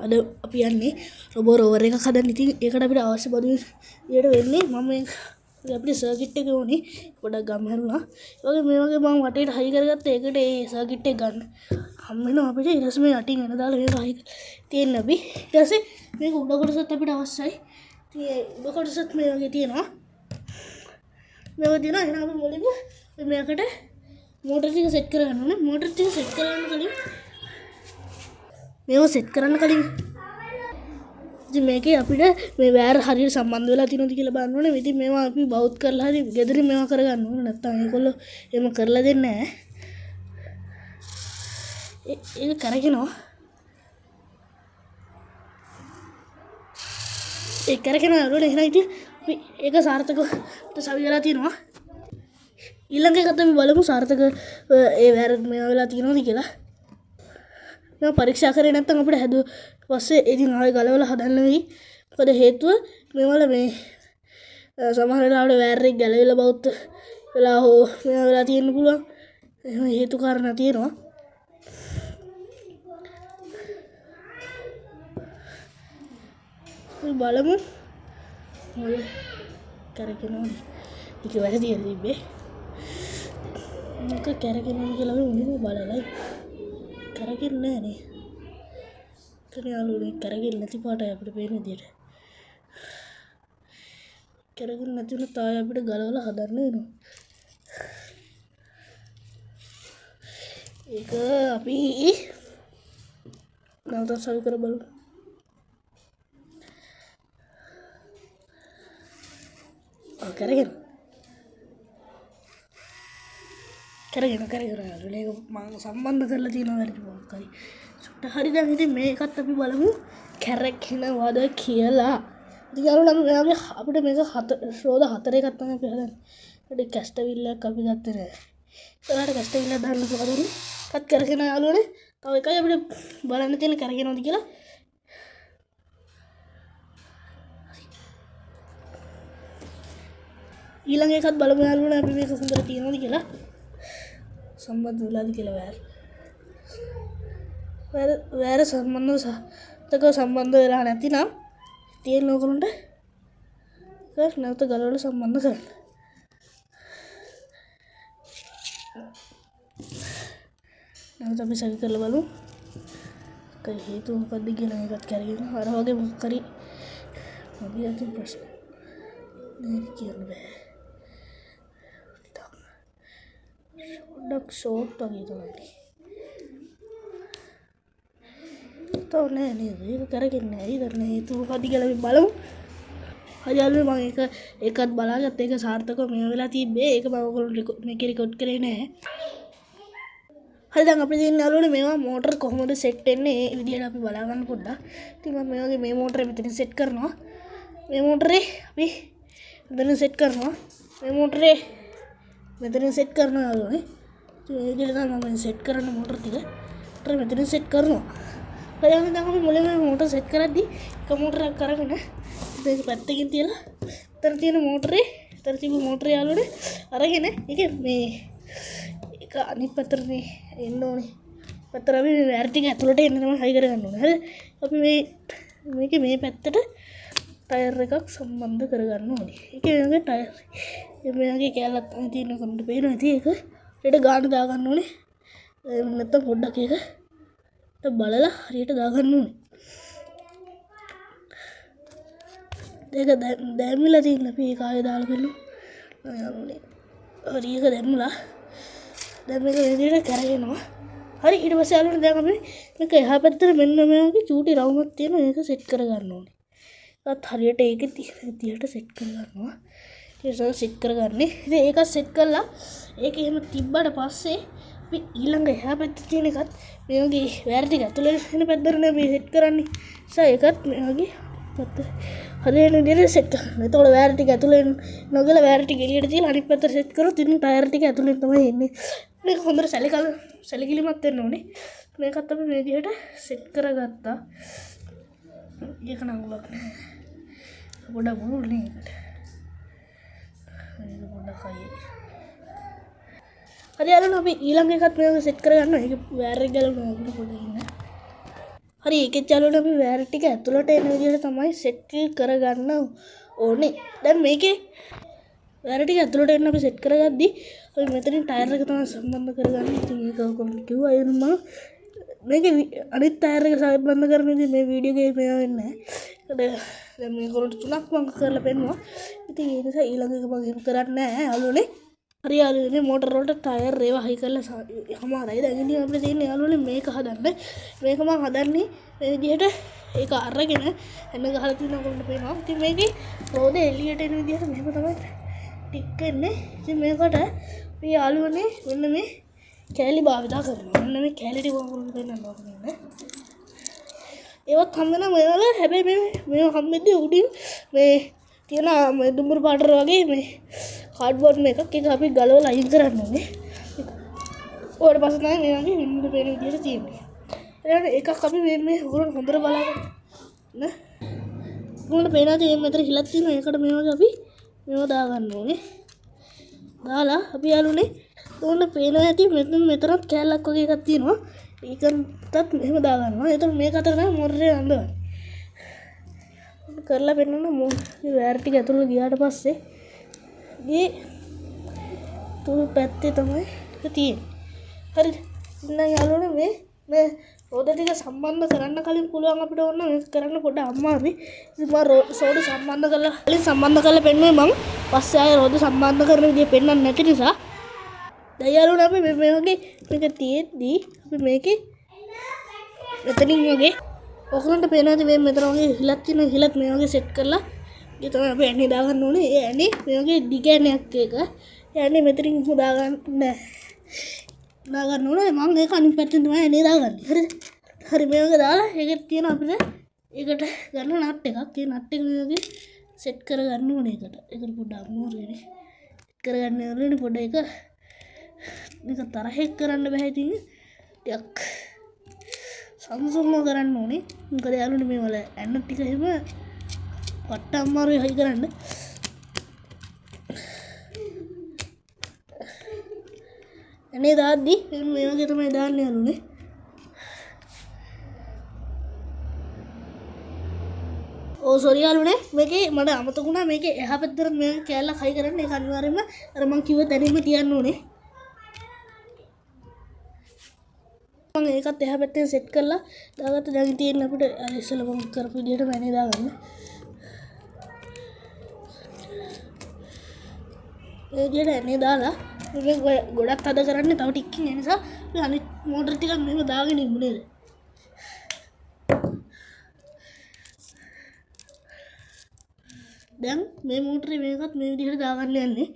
අද අපි යන්නේ රොබෝ රෝවර් එකක් හදන්න. ඉතින් ඒකට අපිට අවශ්‍ය බදු ඊට වෙන්නේ මම අපිට සර්කිට් එක ඕනේ. පොඩක් ගම් හැරුණා. ඒ වගේ මේ වගේ මම වටේට හයි කරගත්තා. ඒකට ඒ සර්කිට් එක ගන්න හම් වෙනවා අපිට. ඊට පස්සේ මේ යටින් එන දාලා මේක හයි තියෙන්න අපි. ඊට පස්සේ මේක උඩ කොටසත් අපිට අවශ්‍යයි. ඉතින් උඩ කොටසත් මේ වගේ තියෙනවා. මේක තියෙනවා. එහෙනම් අපි මුලින්ම මේකට මෝටර් ටික සෙට් කරගන්න ඕනේ. මෝටර් ටික සෙට් කරගන්න කලින් මේව සෙට් කරන්න කලින් ඉතින් මේකේ අපිට මේ වයර් හරියට සම්බන්ධ වෙලා තියෙනවද කියලා බලන්න ඕනේ. ඉතින් මේවා අපි බවුත් කරලා හරි ගෙදරින් මේවා කරගන්න ඕනේ. නැත්තම් ඒගොල්ලෝ එහෙම කරලා දෙන්නේ නැහැ. ඒක කරගෙනවා. ඒක කරගෙනවා නේද? එහෙනම් ඉතින් අපි ඒක සාර්ථකව සවියලා තියෙනවා. ඊළඟ එකත් අපි බලමු සාර්ථක ඒ වයර් මේවා වෙලා තියෙනවද කියලා. मैं परीक्षा करें ना तो अपने हेदु वैसे यदि नाले गले वाला हदन नहीं पर हेतु मैं वाला में समाने लावड़े वैर गले वाला बहुत वाला हो मैं वाला तीन पुला हेतु कारण तीन हो बालम करे के ना इके वैसे दिए दिबे उनका करे के ना के लगे उन्हीं को बाला लाइक කරගෙන්නේ නැහැ නේ. කනේ යාළුවනේ කරගෙන්නේ නැති පාටයි අපිට පේන විදියට. කරගෙන්නේ නැති උන තාය අපිට ගලවලා හදන්න වෙනවා. ඒක අපි නැවත සවි කර බලමු. කරගෙන යාළුවනේ මම සම්බන්ධ කරලා තියෙනවා වැඩි මොකක් හරි. සුට්ට හරි දැන් ඉතින් මේකත් අපි බලමු කැරකෙනවද කියලා. ඉතින් යාළුවනේ අපිට මේක ශෝධ 4 එකක් තමයි අපි හදන්නේ. පොඩි කැස්ටවිල්ලක් අපි ගත්තේ නැහැ. ඒකට කැස්ටවිල්ල දාන්න පුළුවන්. කත් කරගෙන යාළුවනේ තව එකයි අපිට බලන්න තියෙන කරගෙනවද කියලා. ඊළඟ එකත් බලමු යාළුවනේ අපි මේක හොඳට තියෙනවද කියලා. संबंध मिला दिला वैर संबंध तक संबंध वेला නැති නම් තියෙන ඕගොල්ලන්ට කර නැවත ගලවල සම්බන්ධ කරන්න. නැවත අපි සවි කරලා බලමු. කයි හේතු මොකක්ද කියලා එකත් කරගෙන අර වගේ මොකක් හරි අපි අද ප්‍රශ්න නෑ කියන්න බෑ. डक शॉट पगी तो नहीं ये करेंगे नहीं इधर नहीं तो कदी के लिए बालू हजार में मांगे का एक आध बाला जाते हैं सार्थक को मैं वाला थी बे एक बार को मैं के रिकॉर्ड करे ने हर जगह पे दिन नालों ने मेरा मोटर को हम सेट करने विधियाँ आप बालागन पड़ा तो मैं मे मोटर में तेरे सेट करना मे मोटर है अभी तेरे सेट करना मे मोटर है मैं तेरे सेट करना नालों ने मैं सेट करना मोटर थी मोटर में तेरे सेट करना पर यहाँ तक हमें बोले मैं मोटर सेट करा दी का मोटर करा ना तो पत्ते की थी ला तरती ना मोटर है तरती वो मोटर यालों ने अरे क्या ना ठीक है मैं एक अनेक पत्थर में इन्हों ने पत्थर अभी वैरटी का थोड़ा इन्हों ने हाई करेगा इन्हों ने अभी मैं कि मैं पत्थर टायर का संबंध करेगा इन्हों ने ठीक है यहाँ के टायर मैं आगे क्या लगता है तीनों कंप्यूटर पे ना थी एक रेट गाड़ दागन मतलब फुड के तो बड़ा रेट दागन देखा डैमिला थी नपी एक आए दाल कर लूँ और ये का डैमिला डैमिला करेंगे ना अरे इट बस आलू ने देखा मैं कहा पत्थर मैंने में कि चूटी राव मत थी ना एक सेट कर करना और थारी टेक थिएटर सेट कर करना ये सब सेट कर करने ये एक सेट कर ला एक ये मत तिब्बड़ पास से भी इलंग है पे तीन का मैं आगे वैरटी का तो लेने पत्थर ने भी सेट करानी सा एक मैं आगे पत्थर हरे ने डेरे सेट कर तो वैरटी का तो लेने नगला वैरटी के लिए डी लानी पत्थर सेट करो तीन टायर टी का तो लेने तो मैं इन्हें अंदर सली के लिए मत तेरे नोने मैं कहता भी मैं दिया सेट करा करता ये करना होगा बड़ा बोल नहीं अरे यार ना अभी ईलंग के साथ में सेट करेगा ना एक वैर गल में හරි ඒකෙත් යාළුවනේ අපි වෑර් ටික ඇතුළට එන විදිහට තමයි සෙට් කරගන්න ඕනේ. දැන් මේකේ වෑර් ටික ඇතුළට එන්න අපි සෙට් කරගද්දි අපි මෙතනින් ටයර් එක තමයි සම්බන්ධ කරගන්නේ. ඉතින් ඒක ඔයගොල්ලෝ කිව්වා ඒ මම මේකේ අනිත් ටයර් එක සම්බන්ධ කරන විදිහ මේ වීඩියෝ එකේ මේවා වෙන්නේ නැහැ. දැන් මේ කොරට තුනක් මම කරලා පෙන්නුවා. ඉතින් ඒ නිසා ඊළඟ එක මම එහෙම කරන්නේ නැහැ යාළුවනේ. හරි යාළුවනේ මෝටර වලට ටයර් ඒවා හයි කරලා හමාරයි. දැන් ඉතින් අපිට තියෙන්නේ යාළුවනේ මේක හදන්න. මේක මම හදන්නේ මේ විදිහට ඒක අරගෙන එන්න ගහලා තියෙනවා කොහොමද පේනවා. ඉතින් මේකේ රෝද එළියට එන විදිහට මෙහෙම තමයි ටික් වෙන්නේ. ඉතින් මේකට අපි යාළුවනේ මෙන්න මේ කෑලි භාවිතා කරනවා. මෙන්න මේ කෑලි ටික කොහොමද පෙන්නන්න ඕනේ. ඒවත් හම්බෙනවා මේවල. හැබැයි මේ හම්බෙද්දී උඩින් මේ තියෙන මේ දුඹුරු පාටර වගේ මේ කාඩ්බෝඩ් මේකක් ඒක අපි ගලවලා අයින් කරන්න ඕනේ. ඊට පස්සේ තමයි මේ වගේ වින්ඩෝ පේන විදිහට තියෙන්නේ. ඊළඟ එකක් අපි මේ හොරන් හොඳට බලාගන්න නේ. උගලන්ට පේනවා මේ මෙතන හිලක් තියෙනවා. ඒකට මේ වගේ අපි මේව දාගන්න ඕනේ. දාලා අපි යාළුවනේ උගලන්ට පේනවා ඇති මෙතනත් කෑල්ලක් වගේ එකක් තියෙනවා. ඒකටත් මෙහෙම දාගන්නවා. එතකොට මේක අතර තමයි මොරේ අඳවන්නේ. කරලා පෙන්නන්න මේ වෑර් ටික ඇතුළට ගියාට පස්සේ මේ තුල් පැත්තේ තමයි ඒක තියෙන්නේ. හරිද? ඉතින් යාළුවනේ මේ රෝද ටික සම්බන්ධ කරන්න කලින් පුළුවන් අපිට ඕන මේක කරන්න පොඩ්ඩක් අමාරුයි. ඉතින් මම රෝද සම්බන්ධ කරලා පෙන්නුවේ මම. පස්සේ ආයෙ රෝද සම්බන්ධ කරන විදිය පෙන්වන්න නැති නිසා දැන් යාළුවනේ අපි මේ වගේ මේක තියෙද්දි අපි මේකේ මෙතනින් වගේ ඔයගොල්ලන්ට පේනවාද මේ මෙතන වගේ හිලක් තියෙන හිලත් මේ වගේ සෙට් කරලා ඒක තමයි අපි ඇන්නේ දාගන්න ඕනේ. ඒ ඇන්නේ මේ වගේ ඩිගෑනයක් එක. ඒ ඇන්නේ මෙතනින් දාගන්න ඕනේ. මම ඒක අනිත් පැත්තෙන් තමයි ඇන්නේ දාගන්නේ. හරිද? හරි මේ වගේ දාලා ඒකේ තියෙන අපිට ඒකට ගන්න නට් එකක්. ඒ නට් එක මේ වගේ සෙට් කරගන්න ඕනේ ඒකට. ඒකට පොඩ්ඩක් අමාරුයිනේ. කරගන්න ඕනේ පොඩ්ඩක් මේක තරහෙක් කරන්න බෑ. ඉතින් ටිකක් සංසුන්ව කරන්න ඕනේ. මොකද යාළුවනේ මේ වල ඇන්න ටික එහෙම වට අමාරුයි හයි කරන්න. එනේ දාද්දි මේ වගේ තමයි දාන්නේ යාළුවනේ. සෝරි යාළුවනේ මේකේ මට අමතක වුණා මේකේ එහා පැත්තට මේ කෑල්ලක් හයි කරන්න. ඒක අනිවාර්යයෙන්ම අර මං කිව්ව තැනින්ම තියන්න ඕනේ. මම ඒකත් එහා පැත්තෙන් සෙට් කරලා දාගත්ත. දැන් තියෙන්නේ අපිට අර ඉස්සෙල්ලා මම කරපු විදිහට මැනේ දාගන්න. මේ විදිහට එන්නේ දාලා මේක ගොඩක් අද කරන්නේ තව ටිකකින්. ඒ නිසා මේ අනිත් මෝටර ටිකක් මෙහෙම දාගෙන ඉමු නේද? දැන් මේ මෝටරේ මේකත් මේ විදිහට දාගන්න යන්නේ.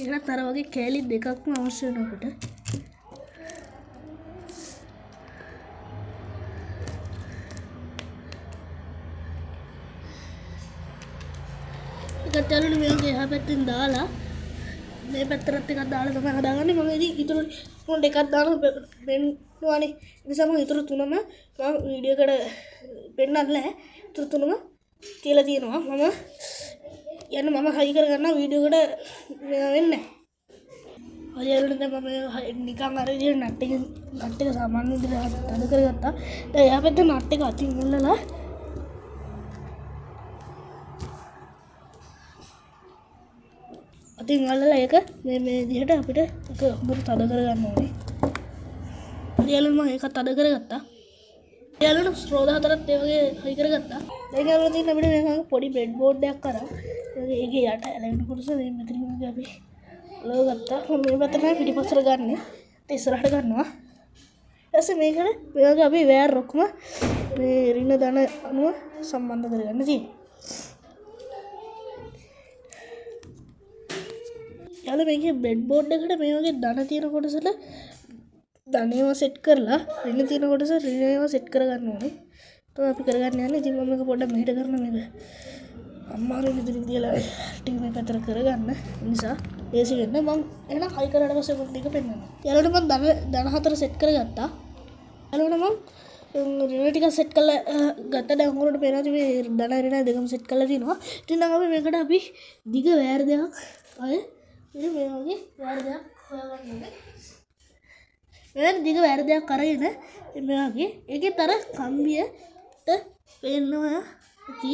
ඒකට අර වගේ කෑලි දෙකක්ම අවශ්‍ය වෙනවා අපිට. ඒකට යාළුවනේ මේ වගේ එහා පැත්තෙන් දාලා මේ පැත්තට එකක් දාලා තමයි හදාගන්නේ. මම ඉතින් ඊටු මොන දෙකක් දානවා පෙන්නුවානේ. ඒ නිසා මම ඊටු තුනම මම වීඩියෝ එකට පෙන්නන්නේ නැහැ. ඊටු තුනම තියලා තියෙනවා. මම හයි කරගන්න වීඩියෝ එකට මේවා වෙන්නේ නැහැ. හරි යාළුවනේ දැන් මම නිකන් අර විදිහට නට් එක සාමාන්‍ය විදිහට තද කරගත්තා. දැන් එහා පැත්තේ නට් එක අතින් අල්ලලා ඒක මේ විදිහට අපිට ඒක හොඳට තද කරගන්න ඕනේ. හරි යාළුවනේ මම ඒකත් තද කරගත්තා. යාළුවනේ රෝද හතරත් ඒ වගේ හයි කරගත්තා. දැන් යාළුවනේ තියෙන අපිට මේක පොඩි බ්‍රෙඩ් බෝඩ් එකක් අරන් ඒකේ යට ඇලෙන කොටස මේ මෙතනින් වගේ අපි ලෝ ගත්තා. මම මේ පැත්තට තමයි පිටිපස්සට ගන්නෙ. ඒ ඉස්සරහට ගන්නවා. ඊපස්සේ මේකට මේ වගේ අපි වෑර් ඔක්කොම මේ රින දන අනුව සම්බන්ධ කරගන්න තියෙනවා. යාළුවෝ මේකේ බ්‍රෙඩ් බෝඩ් එකට මේ වගේ දන තියෙන කොටසට දනේව සෙට් කරලා රින තියෙන කොටස රිනේව සෙට් කරගන්න ඕනේ. තමයි අපි කරගන්න යන්නේ. ඉතින් මම මේක පොඩ්ඩක් මෙහෙට කරන මේක අම්මාරු විදිහට තියලා ටික මේක අතර කරගන්න නිසා ලේසි වෙන්න. මම එහෙනම් හයි කරලා පස්සේ මොකද ටික පෙන්නන්න. යාළුවනේ මම දන හතර සෙට් කරගත්තා. යාළුවනේ මම රින ටික සෙට් කරලා ගත්තා. දැන් උඹට පේනවා මේ දන රින දෙකම සෙට් කරලා තිනවා. ඉතින් නම් අපි මේකට අපි දිග වෑර් දෙකක් අය මේ වගේ වෑර් දෙකක් හොයාගන්න ඕනේ. මෙවැනි දිග වැරදයක් කරගෙන මේ වගේ ඒකෙත් අර කම්බියට පේනවා ඇති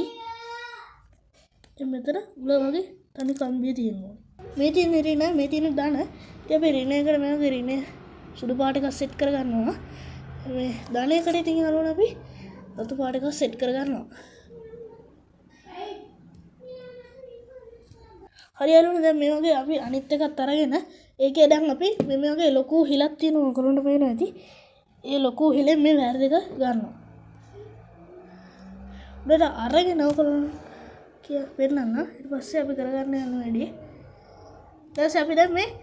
මෙතන උල වගේ තනි කම්බිය තියෙනවා. මේ තියෙන රින මේ තියෙන දාන ඉතින් අපි රිනේකට මේ වගේ රිනේ සුදු පාට එකක් සෙට් කර ගන්නවා. මේ දානයකට ඉතින් අරගෙන අපි රතු පාට එකක් සෙට් කර ගන්නවා. හරි යාළුවනේ දැන් මේ වගේ අපි අනිත් එකත් අරගෙන ඒකේ දැන් අපි මේ වගේ ලොකු හිලක් තියෙනවා ඔයගොල්ලන්ට පේනවා ඇති. ඒ ලොකු හිලෙන් මේ වැර දෙක ගන්නවා. උඩට අරගෙන ඔයගොල්ලන් පෙන්නන්න. ඊට පස්සේ අපි කරගන්න යන වැඩි. ඊට පස්සේ අපි දැන් මේකට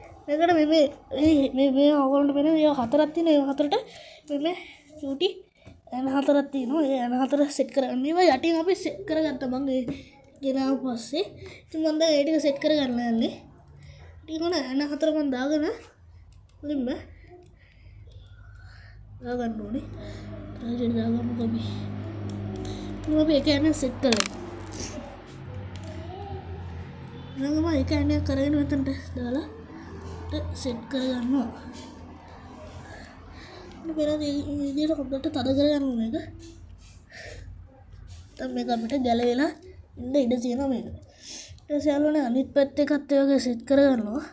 මේ ඔයගොල්ලන්ට පේන ඒ හතරක් තියෙනවා. ඒ හතරට මේ චූටි එන හතරක් තියෙනවා. ඒ එන හතර සෙට් කරගන්න. මේවා යටින් අපි සෙට් කරගත්තා මම ඒ ගෙනාව පස්සේ. ඉතින් මම දැන් ඒ ටික සෙට් කරගන්න යන්නේ. ටික උන එන හතර මම දාගෙන මුලින්ම දාගන්න ඕනේ. ඊට දාගමු අපි. අපි එක යන සෙට් කරලා නංගම එක ඇණයක් කරගෙන මෙතනට දාලා සෙට් කරගන්නවා. මෙන්න විදියට හොඳට තද කරගන්න ඕනේ මේක. දැන් මේක අපිට ගැලවෙලා ඉන්න ඉඩ තියෙනවා මේක. ඊට පස්සේ යාළුවනේ අනිත් පැත්ත එකත් ඒ වගේ සෙට් කරගන්නවා.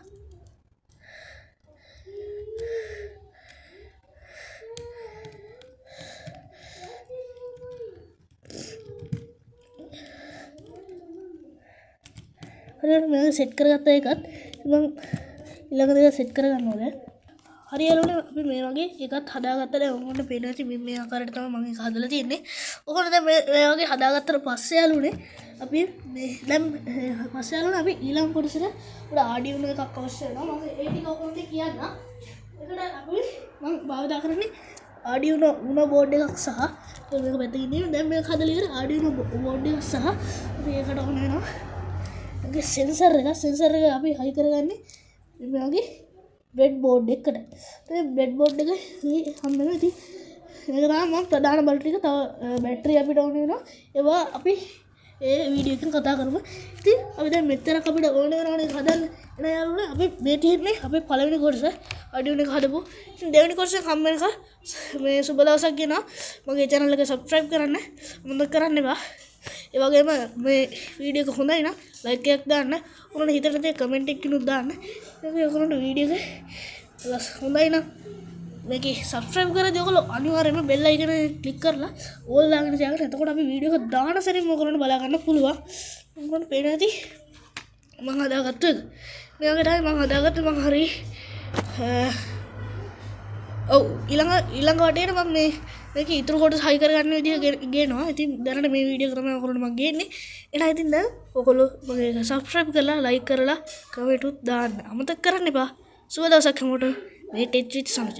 හරියට මම සෙට් කරගත්ත එකත් මම ඊළඟ දේ සෙට් කරගන්න ඕනේ. හරි යාළුවනේ අපි මේ වගේ එකත් හදාගත්තා. දැන් ඔයගොල්ලන්ට පේනවා ඇති මේ ආකාරයට තමයි මම ඒක හදලා තියෙන්නේ. ඔයගොල්ලෝ දැන් මේ වගේ හදාගත්තට පස්සේ යාළුවනේ අපි මේ දැන් පස්සේ යාළුවනේ අපි ඊළඟ කොටසට උඩ ආඩියෝ එකක් අවශ්‍ය වෙනවා. මම ඒ ටික ඔයගොල්ලන්ට කියන්නම්. ඒකට අපි මම භාවිතා කරන්නේ ආඩියෝ උන බෝඩ් එකක් සහ මේක පැත්තකින් තියෙනවා. දැන් මේක හදලා ඉවර ආඩියෝ බෝඩ් එකක් සහ අපි ඒකට ඕන වෙනවා सेंसर එක අපි හයි කරගන්නේ මේ වගේ බ්‍රෙඩ් බෝඩ් එකකට. ඒ බ්‍රෙඩ් බෝඩ් එක හම්බ වෙනවා. ඉතින් මේක තමයි මම ප්‍රධාන බල්බ් ටික තව බැටරි අපිට ඕන වෙනවා. ඒවා අපි ඒ වීඩියෝ එකෙන් කතා කරමු. ඉතින් අපි දැන් මෙච්චරක් අපිට ඕන වෙනවනේ හදන්න. එන යාළුවනේ අපි මේ තියෙන්නේ අපේ පළවෙනි කොටස ආඩියෝ එක හදපු. ඉතින් දෙවෙනි කොටස හම්බ වෙනකන් මේ සුබ දවසක් ගෙනා මගේ channel එක subscribe කරන්න මොකද කරන්න එපා. ඒ වගේම මේ වීඩියෝ එක හොඳයි නම් ලයික් එකක් දාන්න. ඔයාලා හිතට තියෙන කමෙන්ට් එකකිනුත් දාන්න. ඒක ඔයගොල්ලන්ට වීඩියෝ එක හොඳයි නම් මේකේ subscribe කරලා ඔයගොල්ලෝ අනිවාර්යයෙන්ම bell icon එක click කරලා all දාගෙන තියාගන්න. එතකොට අපි වීඩියෝ එක දාන සැනින් ඔයගොල්ලන්ට බලා ගන්න පුළුවන්. ඔයගොල්ලන්ට පේන ඇති මම හදාගත්ත එක. මේ වගේ තමයි මම හදාගත්තේ. මම හරි ඔව් ඊළඟ වටේට මම මේක ඉතුරු කොටස් හයි කරගන්න විදිහ ගේනවා. ඉතින් දැනට මේ වීඩියෝ එක තමයි ඔයගොල්ලන්ට මම ගේන්නේ. එහෙනම් ඉතින් දැන් ඔයගොල්ලෝ මගේ subscribe කරලා like කරලා කමෙන්ට් උත් දාන්න අමතක කරන්න එපා. සුබ දවසක් හැමෝටම. මේ ටෙච් විත් සමජ